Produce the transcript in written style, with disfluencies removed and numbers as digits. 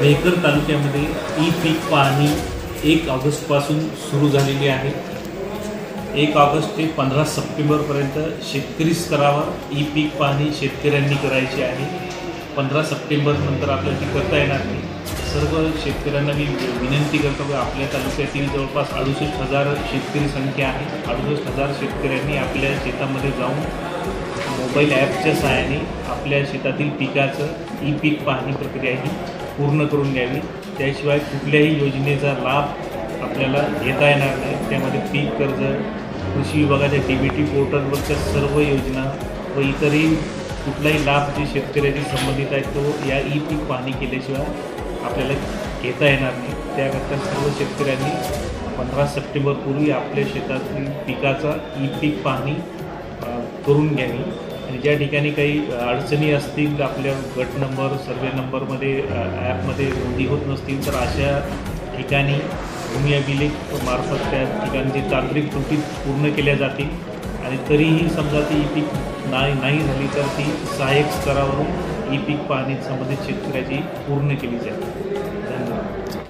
मेहकर तालुक्यामध्ये ई पीक पाहणी 1 ऑगस्टपासून सुरू झालेली आहे। 1 ऑगस्ट ते 15 सप्टेंबरपर्यंत शेतकरी स्तरावर ई पीक पाहणी शेतकऱ्यांनी करायची आहे। 15 सप्टेंबरनंतर आपल्याला ती करता येणार नाही। सर्व शेतकऱ्यांना मी विनंती करतो की आपल्या तालुक्यातील जवळपास 68,000 शेतकरी संख्या आहे। 68,000 शेतकऱ्यांनी आपल्या शेतामध्ये जाऊन मोबाईल ॲपच्या सहाय्याने आपल्या शेतातील पिकाचं ई पीक पाहणी प्रक्रिया ही पूर्ण करून घ्यावी। त्याशिवाय कुठल्याही योजनेचा लाभ आपल्याला घेता येणार नाही। त्यामध्ये पीक कर्ज, कृषी विभागाच्या DBT पोर्टलवरच्या सर्व योजना व इतरही कुठलाही लाभ जे शेतकऱ्याशी संबंधित आहे तो या ई पीक पाहणी केल्याशिवाय आपल्याला घेता येणार नाही। त्याकरता सर्व शेतकऱ्यांनी 15 सप्टेंबरपूर्वी आपल्या शेतातील पिकाचा ई पीक पाहणी करून घ्यावी। आणि ज्या ठिकाणी काही अडचणी असतील, आपल्या गट नंबर, सर्वे नंबरमध्ये ॲपमध्ये नोंदी होत नसतील, तर अशा ठिकाणी भूमी अभिलेख मार्फत त्या ठिकाणची तांत्रिक त्रुटी पूर्ण केल्या जातील। आणि तरीही समजा ती ई पीक नाही झाली तर ती सहाय्यक स्तरावरून ई पीक पाहणी संबंधित शेतकऱ्याची पूर्ण केली जाईल।